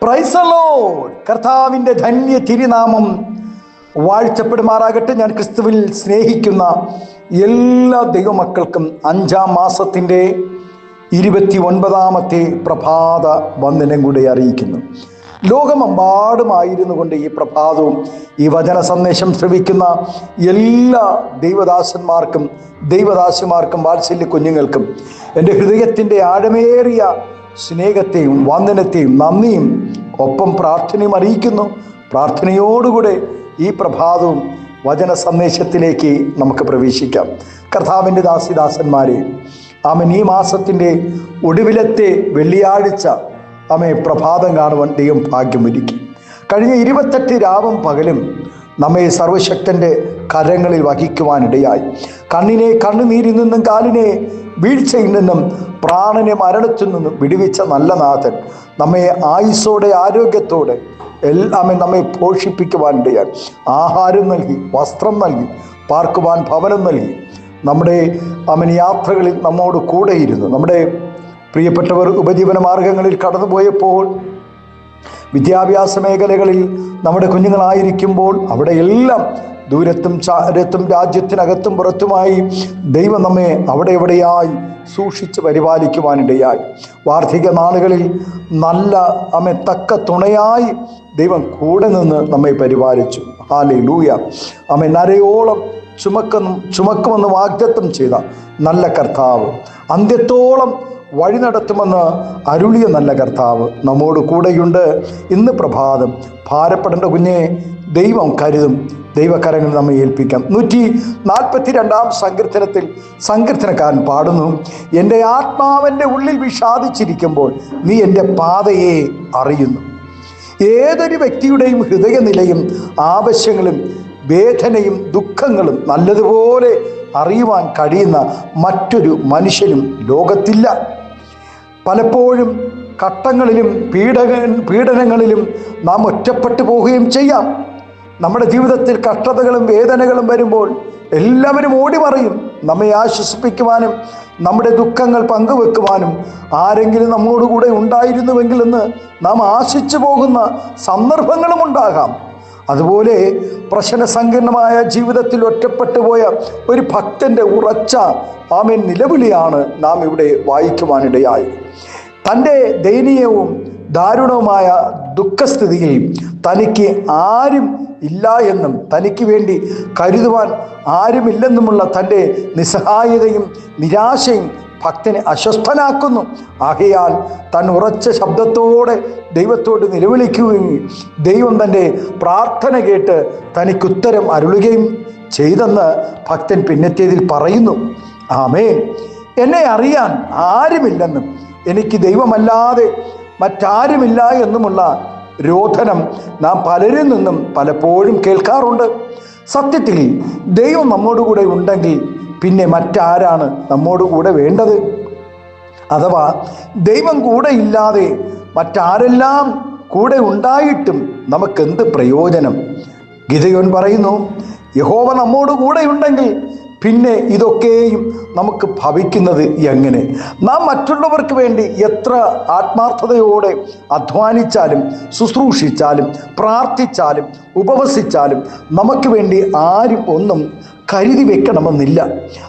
Praise the Lord. കർത്താവിൻ്റെ ധന്യ തിരുനാമം വാഴ്ത്തപ്പെടുമാറാകട്ടെ. ഞാൻ ക്രിസ്തുവിൽ സ്നേഹിക്കുന്ന എല്ലാ ദൈവമക്കൾക്കും 5-ാം മാസത്തിൻ്റെ 29-ാമത്തെ പ്രഭാത വന്ദനം കൂടെ അറിയിക്കുന്നു. ലോകമെമ്പാടുമായിരുന്നു കൊണ്ട് ഈ പ്രഭാതവും ഈ വചന സന്ദേശം ശ്രവിക്കുന്ന എല്ലാ ദൈവദാസന്മാർക്കും ദൈവദാസിമാർക്കും വാത്സല്യ കുഞ്ഞുങ്ങൾക്കും എൻ്റെ ഹൃദയത്തിൻ്റെ ആഴമേറിയ സ്നേഹത്തെയും വന്ദനത്തെയും നന്ദിയും ഒപ്പം പ്രാർത്ഥനയും അറിയിക്കുന്നു. പ്രാർത്ഥനയോടുകൂടെ ഈ പ്രഭാതവും വചന സന്ദേശത്തിലേക്ക് നമുക്ക് പ്രവേശിക്കാം. കർത്താവിൻ്റെ ദാസിദാസന്മാരെ, ആമേൻ, ഈ മാസത്തിൻ്റെ ഒടുവിലത്തെ വെള്ളിയാഴ്ച പ്രഭാതം കാണുവാൻ ദൈവം ഭാഗ്യമൊരുക്കി. കഴിഞ്ഞ 28 രാവും പകലും നമ്മെ സർവശക്തൻ്റെ കരങ്ങളിൽ വഹിക്കുവാനിടയായി. കണ്ണിനെ കണ്ണുനീരിൽ നിന്നും കാലിനെ വീഴ്ചയിൽ നിന്നും പ്രാണനെ മരണത്തിൽ നിന്നും വിടുവിച്ച നല്ല നാഥൻ നമ്മെ ആയുസ്സോടെ ആരോഗ്യത്തോടെ എല്ലാം നമ്മെ പോഷിപ്പിക്കുവാനിടയായി. ആഹാരം നൽകി, വസ്ത്രം നൽകി, പാർക്കുവാൻ ഭവനം നൽകി. നമ്മുടെ യാത്രകളിൽ നമ്മോട് കൂടെയിരുന്നു. നമ്മുടെ പ്രിയപ്പെട്ടവർ ഉപജീവന മാർഗങ്ങളിൽ കടന്നുപോയപ്പോൾ, വിദ്യാഭ്യാസ മേഖലകളിൽ നമ്മുടെ കുഞ്ഞുങ്ങളായിരിക്കുമ്പോൾ, അവിടെ എല്ലാം ദൂരത്തും ചാരത്തും രാജ്യത്തിനകത്തും പുറത്തുമായി ദൈവം നമ്മെ അവിടെ എവിടെയായി സൂക്ഷിച്ച് പരിപാലിക്കുവാനിടയായി. വാർദ്ധക്യ നാളുകളിൽ നല്ല തക്ക തുണയായി ദൈവം കൂടെ നിന്ന് നമ്മെ പരിപാലിച്ചു. ഹല്ലേലൂയ. നരയോളം ചുമക്കുമെന്ന് വാഗ്ദത്തം ചെയ്ത നല്ല കർത്താവ്, അന്ത്യത്തോളം വഴി നടത്തുമെന്ന് അരുളിയ നല്ല കർത്താവ് നമ്മോട് കൂടെയുണ്ട്. ഇന്ന് പ്രഭാതം ഭാരപ്പെടേണ്ട കുഞ്ഞെ ദൈവം കരുതും. ദൈവകരങ്ങൾ നമ്മെ ഏൽപ്പിക്കാം. 142-ാം സങ്കീർത്തനത്തിൽ സങ്കീർത്തനക്കാരൻ പാടുന്നു, എൻ്റെ ആത്മാവിൻ്റെ ഉള്ളിൽ വിഷാദിച്ചിരിക്കുമ്പോൾ നീ എൻ്റെ പാതയെ അറിയുന്നു. ഏതൊരു വ്യക്തിയുടെയും ഹൃദയനിലയും ആവശ്യങ്ങളും വേദനയും ദുഃഖങ്ങളും നല്ലതുപോലെ അറിയുവാൻ കഴിയുന്ന മറ്റൊരു മനുഷ്യനും ലോകത്തില്ല. പലപ്പോഴും ഘട്ടങ്ങളിലും പീഡനങ്ങളിലും നാം ഒറ്റപ്പെട്ടു പോവുകയും ചെയ്യാം. നമ്മുടെ ജീവിതത്തിൽ കഷ്ടതകളും വേദനകളും വരുമ്പോൾ എല്ലാവരും ഓടി മറിയും. നമ്മെ ആശ്വസിപ്പിക്കുവാനും നമ്മുടെ ദുഃഖങ്ങൾ പങ്കുവെക്കുവാനും ആരെങ്കിലും നമ്മോടുകൂടെ ഉണ്ടായിരുന്നുവെങ്കിൽ എന്ന് നാം ആശിച്ചു പോകുന്ന സന്ദർഭങ്ങളും ഉണ്ടാകാം. അതുപോലെ പ്രശ്നസങ്കീർണമായ ജീവിതത്തിൽ ഒറ്റപ്പെട്ടു പോയ ഒരു ഭക്തൻ്റെ ഉറച്ച നിലവിളിയാണ് നാം ഇവിടെ വായിക്കുവാനിടയായി. തൻ്റെ ദയനീയവും ദാരുണവുമായ ദുഃഖസ്ഥിതിയിൽ തനിക്ക് ആരും ഇല്ല എന്നും തനിക്ക് വേണ്ടി കരുതുവാൻ ആരുമില്ലെന്നുമുള്ള തൻ്റെ നിസ്സഹായതയും നിരാശയും ഭക്തനെ അസ്വസ്ഥനാക്കുന്നു. ആകയാൽ താൻ ഉറച്ച ശബ്ദത്തോടെ ദൈവത്തോട് നിലവിളിക്കുകയും ദൈവം തൻ്റെ പ്രാർത്ഥന കേട്ട് തനിക്കുത്തരം അരുളുകയും ചെയ്തെന്ന് ഭക്തൻ പിന്നത്തേതിൽ പറയുന്നു. ആമേൻ. എന്നെ അറിയാൻ ആരുമില്ലെന്നും എനിക്ക് ദൈവമല്ലാതെ മറ്റാരുമില്ല എന്നുമുള്ള രോധനം നാം പലരിൽ നിന്നും പലപ്പോഴും കേൾക്കാറുണ്ട്. സത്യത്തിൽ ദൈവം നമ്മോടുകൂടെ ഉണ്ടെങ്കിൽ പിന്നെ മറ്റാരാണ് നമ്മോടുകൂടെ വേണ്ടത്? അഥവാ ദൈവം കൂടെ ഇല്ലാതെ മറ്റാരെല്ലാം കൂടെ ഉണ്ടായിട്ടും നമുക്കെന്ത് പ്രയോജനം? ഗിദെയോൻ പറയുന്നു, യഹോവ നമ്മോട് കൂടെ ഉണ്ടെങ്കിൽ പിന്നെ ഇതൊക്കെയും നമുക്ക് ഭവിക്കുന്നത് എങ്ങനെ? നാം മറ്റുള്ളവർക്ക് വേണ്ടി എത്ര ആത്മാർത്ഥതയോടെ അധ്വാനിച്ചാലും ശുശ്രൂഷിച്ചാലും പ്രാർത്ഥിച്ചാലും ഉപവസിച്ചാലും നമുക്ക് വേണ്ടി ആരും ഒന്നും കരുതി വെക്കണമെന്നില്ല.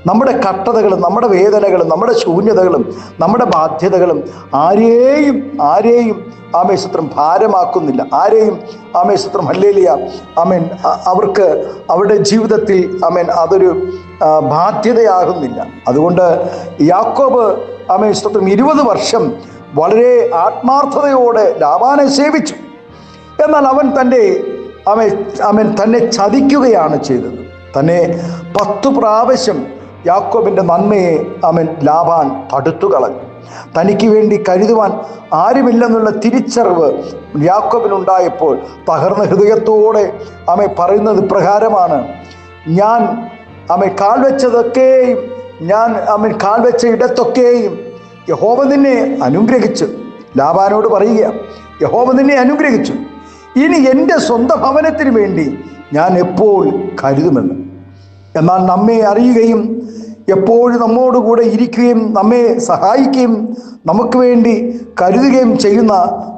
നമ്മുടെ കഷ്ടതകളും നമ്മുടെ വേദനകളും നമ്മുടെ ശൂന്യതകളും നമ്മുടെ ബാധ്യതകളും ആരെയും ആമേശത്രം ഭാരമാക്കുന്നില്ല. ആമേശത്രം ഹല്ലേലൂയ അവർക്ക് അവരുടെ ജീവിതത്തിൽ അതൊരു ബാധ്യതയാകുന്നില്ല. അതുകൊണ്ട് യാക്കോബ് ആമേശത്രം 20 വർഷം വളരെ ആത്മാർത്ഥതയോടെ ലാബാനെ സേവിച്ചു. എന്നാൽ അവൻ തന്നെ ചതിക്കുകയാണ് ചെയ്തത്. തന്നെ 10 പ്രാവശ്യം യാക്കോബിൻ്റെ നന്മയെ ലാബാൻ തടുത്തു കളഞ്ഞു. തനിക്ക് വേണ്ടി കരുതുവാൻ ആരുമില്ലെന്നുള്ള തിരിച്ചറിവ് യാക്കോബിനുണ്ടായപ്പോൾ തകർന്ന ഹൃദയത്തോടെ പറയുന്നത് പ്രകാരമാണ്, ഞാൻ കാൽവെച്ചതൊക്കെയും കാൽവെച്ച ഇടത്തൊക്കെയും യഹോവ നിന്നെ അനുഗ്രഹിച്ചു. ലാബാനോട് പറയുക, യഹോവ നിന്നെ അനുഗ്രഹിച്ചു, ഇനി എൻ്റെ സ്വന്തം ഭവനത്തിന് വേണ്ടി ഞാൻ എപ്പോൾ കരുതുമെന്ന്. എന്നാൽ നമ്മെ അറിയുകയും എപ്പോഴും നമ്മോടുകൂടെ ഇരിക്കുകയും നമ്മെ സഹായിക്കുകയും നമുക്ക് വേണ്ടി കരുതുകയും ചെയ്യുന്ന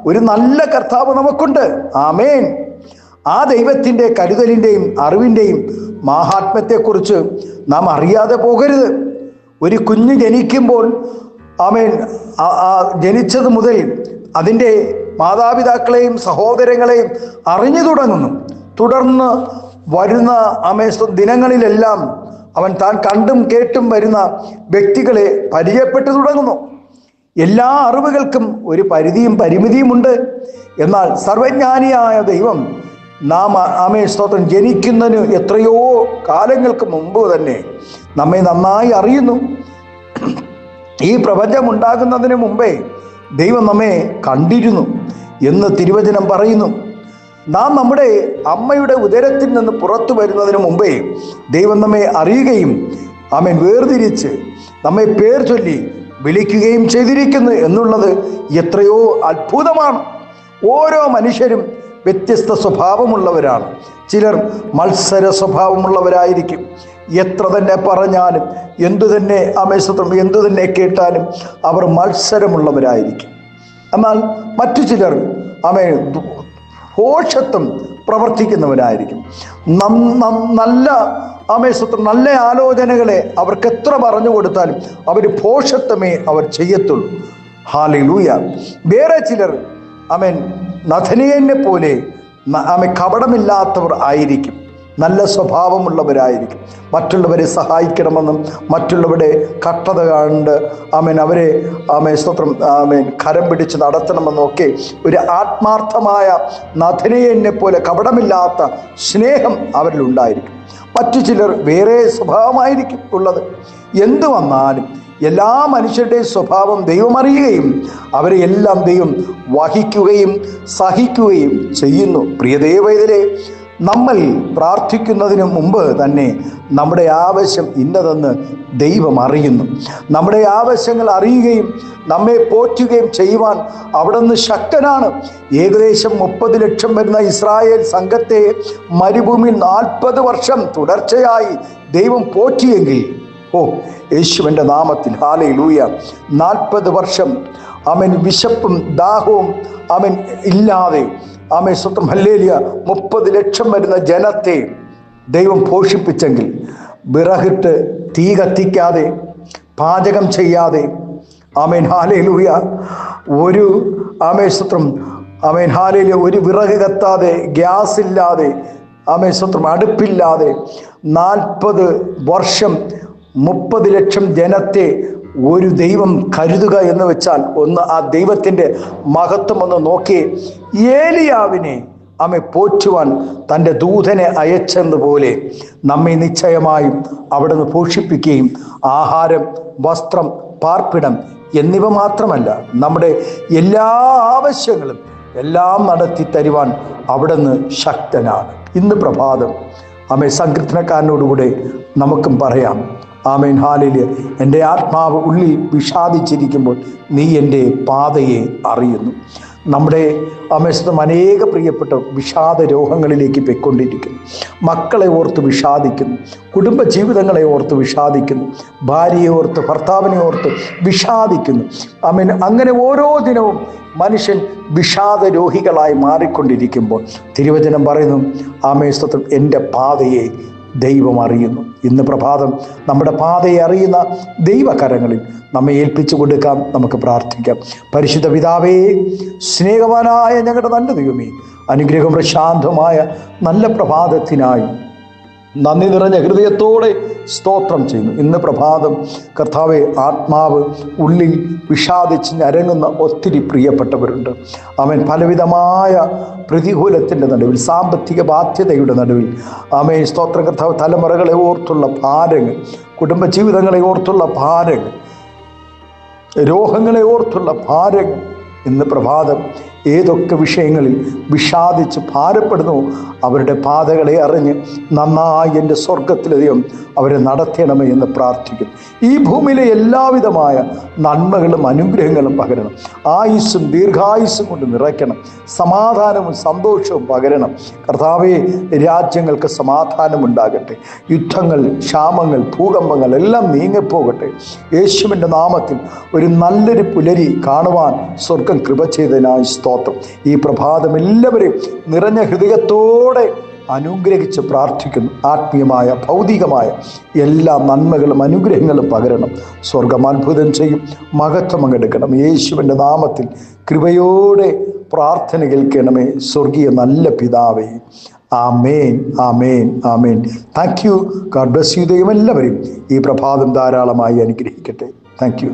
ഒരു നല്ല കർത്താവ് നമുക്കുണ്ട്. ആമേൻ. ആ ദൈവത്തിൻ്റെ കരുതലിൻ്റെയും അറിവിൻ്റെയും മാഹാത്മ്യത്തെക്കുറിച്ച് നാം അറിയാതെ പോകരുത്. ഒരു കുഞ്ഞ് ജനിക്കുമ്പോൾ ആമേൻ ജനിച്ചത് മുതൽ അതിൻ്റെ മാതാപിതാക്കളെയും സഹോദരങ്ങളെയും അറിഞ്ഞു തുടങ്ങുന്നു. തുടർന്ന് വരുന്ന ദിനങ്ങളിലെല്ലാം അവൻ താൻ കണ്ടും കേട്ടും വരുന്ന വ്യക്തികളെ പരിചയപ്പെട്ടു തുടങ്ങുന്നു. എല്ലാ അറിവുകൾക്കും ഒരു പരിധിയും പരിമിതിയുമുണ്ട്. എന്നാൽ സർവജ്ഞാനിയായ ദൈവം സ്തോത്രം ജനിക്കുന്നതിന് എത്രയോ കാലങ്ങൾക്ക് മുമ്പ് തന്നെ നമ്മെ നന്നായി അറിയുന്നു. ഈ പ്രപഞ്ചം ഉണ്ടാകുന്നതിന് മുമ്പേ ദൈവം നമ്മെ കണ്ടിരുന്നു എന്ന് തിരുവചനം പറയുന്നു. നാം നമ്മുടെ അമ്മയുടെ ഉദരത്തിൽ നിന്ന് പുറത്തു വരുന്നതിന് മുമ്പേ ദൈവം നമ്മെ അറിയുകയും വേർതിരിച്ച് നമ്മെ പേർ ചൊല്ലി വിളിക്കുകയും ചെയ്തിരിക്കുന്നു എന്നുള്ളത് എത്രയോ അത്ഭുതമാണ്. ഓരോ മനുഷ്യരും വ്യത്യസ്ത സ്വഭാവമുള്ളവരാണ്. ചിലർ മത്സര സ്വഭാവമുള്ളവരായിരിക്കും. എത്ര തന്നെ പറഞ്ഞാലും എന്തു തന്നെ കേട്ടാലും അവർ മത്സരമുള്ളവരായിരിക്കും. എന്നാൽ മറ്റു ചിലർ ഭോഷത്വം പ്രവർത്തിക്കുന്നവരായിരിക്കും. നല്ല ആലോചനകളെ അവർക്ക് എത്ര പറഞ്ഞു കൊടുത്താലും അവർ ഭോഷത്വമേ അവർ ചെയ്യത്തുള്ളൂ. ഹല്ലേലൂയ. വേറെ ചിലർ നഥനയേലിനെ പോലെ കപടമില്ലാത്തവർ ആയിരിക്കും. നല്ല സ്വഭാവമുള്ളവരായിരിക്കും. മറ്റുള്ളവരെ സഹായിക്കണമെന്നും മറ്റുള്ളവരുടെ കഷ്ടത കണ്ട് അവരെ സ്തോത്രം കരം പിടിച്ച് നടത്തണമെന്നും ഒക്കെ ഒരു ആത്മാർത്ഥമായ നഥനയേലിനെ പോലെ കപടമില്ലാത്ത സ്നേഹം അവരിലുണ്ടായിരിക്കും. മറ്റു ചിലർ വേറെ സ്വഭാവമായിരിക്കും ഉള്ളത്. എന്തു വന്നാലും എല്ലാ മനുഷ്യരുടെയും സ്വഭാവം ദൈവം അറിയുകയും അവരെ എല്ലാം ദൈവം വഹിക്കുകയും സഹിക്കുകയും ചെയ്യുന്നു. പ്രിയ ദൈവവേദനേ, നമ്മൾ പ്രാർത്ഥിക്കുന്നതിന് മുമ്പ് തന്നെ നമ്മുടെ ആവശ്യം ഇന്നതെന്ന് ദൈവം അറിയുന്നു. നമ്മുടെ ആവശ്യങ്ങൾ അറിയുകയും നമ്മെ പോറ്റുകയും ചെയ്യുവാൻ അവിടുന്ന് ശക്തനാണ്. ഏകദേശം 30 ലക്ഷം വരുന്ന ഇസ്രായേൽ സംഘത്തെ മരുഭൂമിയിൽ 40 വർഷം തുടർച്ചയായി ദൈവം പോറ്റിയെങ്കിൽ യേശുവിൻ്റെ നാമത്തിൽ ഹല്ലേലൂയ. 40 വർഷം വിശപ്പും ദാഹവും ഇല്ലാതെ സ്വന്തം ഹല്ലേലൂയ 30 ലക്ഷം വരുന്ന ജനത്തെ ദൈവം പോഷിപ്പിച്ചെങ്കിൽ വിറകിട്ട് തീ കത്തിക്കാതെ പാചകം ചെയ്യാതെ ഹല്ലേലൂയ ഒരു സ്വത്രം ഹല്ലേലൂയ ഒരു വിറക് കത്താതെ ഗ്യാസ് ഇല്ലാതെ സ്വത്രം അടുപ്പില്ലാതെ 40 വർഷം 30 ലക്ഷം ജനത്തെ ഒരു ദൈവം കരുതുക എന്ന് വെച്ചാൽ ഒന്ന് ആ ദൈവത്തിൻ്റെ മഹത്വം ഒന്ന് നോക്കിയേ. ഏലിയാവിനെ പോറ്റുവാൻ തൻ്റെ ദൂതനെ അയച്ചതുപോലെ നമ്മെ നിശ്ചയമായും അവിടുന്ന് പോഷിപ്പിക്കുകയും ആഹാരം, വസ്ത്രം, പാർപ്പിടം എന്നിവ മാത്രമല്ല നമ്മുടെ എല്ലാ ആവശ്യങ്ങളും എല്ലാം നടത്തി തരുവാൻ അവിടുന്ന് ശക്തനാണ്. ഇന്ന് പ്രഭാതം സങ്കീർത്തനക്കാരനോടുകൂടെ നമുക്കും പറയാം, ആമേൻ ഹല്ലേലൂയ. എൻ്റെ ആത്മാവ് ഉള്ളിൽ വിഷാദിച്ചിരിക്കുമ്പോൾ നീ എൻ്റെ പാതയെ അറിയുന്നു. നമ്മുടെ അനേക പ്രിയപ്പെട്ട വിഷാദ രോഗങ്ങളിലേക്ക് പോയിക്കൊണ്ടിരിക്കുന്നു. മക്കളെ ഓർത്ത് വിഷാദിക്കുന്നു, കുടുംബജീവിതങ്ങളെ ഓർത്ത് വിഷാദിക്കുന്നു, ഭാര്യയെ ഓർത്ത്, ഭർത്താവിനെ ഓർത്ത് വിഷാദിക്കുന്നു. അങ്ങനെ ഓരോ ദിനവും മനുഷ്യൻ വിഷാദ രോഗികളായി മാറിക്കൊണ്ടിരിക്കുമ്പോൾ തിരുവചനം പറയുന്നു, സ്തോത്രം, എൻ്റെ പാതയെ ദൈവം അറിയുന്നു. ഇന്ന് പ്രഭാതം നമ്മുടെ പാതയെ അറിയുന്ന ദൈവകരങ്ങളിൽ നമ്മെ ഏൽപ്പിച്ചു കൊടുക്കാം. നമുക്ക് പ്രാർത്ഥിക്കാം. പരിശുദ്ധ പിതാവേ, സ്നേഹവാനായ ഞങ്ങളുടെ നല്ല ദൈവമേ, അനുഗ്രഹം പ്രശാന്തമായ നല്ല പ്രഭാതത്തിനായി നന്ദി നിറഞ്ഞ ഹൃദയത്തോടെ സ്തോത്രം ചെയ്യുന്നു. ഇന്ന് പ്രഭാതം കർത്താവെ, ആത്മാവ് ഉള്ളിൽ വിഷാദിച്ച് ഞരങ്ങുന്ന ഒത്തിരി പ്രിയപ്പെട്ടവരുണ്ട്. പലവിധമായ പ്രതികൂലത്തിൻ്റെ നടുവിൽ, സാമ്പത്തിക ബാധ്യതയുടെ നടുവിൽ സ്തോത്രം കർത്താവ്, തലമുറകളെ ഓർത്തുള്ള ഭാരങ്ങൾ, കുടുംബജീവിതങ്ങളെ ഓർത്തുള്ള ഭാരങ്ങൾ, രോഗങ്ങളെ ഓർത്തുള്ള ഭാരങ്ങൾ, ഇന്ന് പ്രഭാതം ഏതൊക്കെ വിഷയങ്ങളിൽ വിഷാദിച്ച് ഭാരപ്പെടുന്നു അവരുടെ പാതകളെ അറിഞ്ഞ് നന്നായി എൻ്റെ സ്വർഗത്തിലധികം അവരെ നടത്തണമേ എന്ന് പ്രാർത്ഥിക്കുന്നു. ഈ ഭൂമിയിലെ എല്ലാവിധമായ നന്മകളും അനുഗ്രഹങ്ങളും പകരണം. ആയുസ്സും ദീർഘായുസ്സും കൊണ്ട് നിറയ്ക്കണം. സമാധാനവും സന്തോഷവും പകരണം. കർത്താവേ, രാജ്യങ്ങൾക്ക് സമാധാനമുണ്ടാകട്ടെ. യുദ്ധങ്ങൾ, ക്ഷാമങ്ങൾ, ഭൂകമ്പങ്ങൾ എല്ലാം നീങ്ങിപ്പോകട്ടെ. യേശുവിൻ്റെ നാമത്തിൽ ഒരു നല്ലൊരു പുലരി കാണുവാൻ സ്വർഗം കൃപ ചെയ്തതിനായി സ്തോത്രം. ഈ പ്രഭാതം എല്ലാവരെയും നിറഞ്ഞ ഹൃദയത്തോടെ അനുഗ്രഹിച്ച് പ്രാർത്ഥിക്കുന്നു. ആത്മീയമായ ഭൗതികമായ എല്ലാ നന്മകളും അനുഗ്രഹങ്ങളും പകരണം. സ്വർഗം അത്ഭുതം ചെയ്യും. മഹത്വം അങ്ങെടുക്കണം. യേശുവിൻ്റെ നാമത്തിൽ കൃപയോടെ പ്രാർത്ഥന കേൾക്കണമേ സ്വർഗീയ നല്ല പിതാവേ. ആമേൻ, ആമേൻ, ആമേൻ. Thank you. God bless you. ദൈവം എല്ലാവരെയും ഈ പ്രഭാതം ധാരാളമായി അനുഗ്രഹിക്കട്ടെ. Thank U.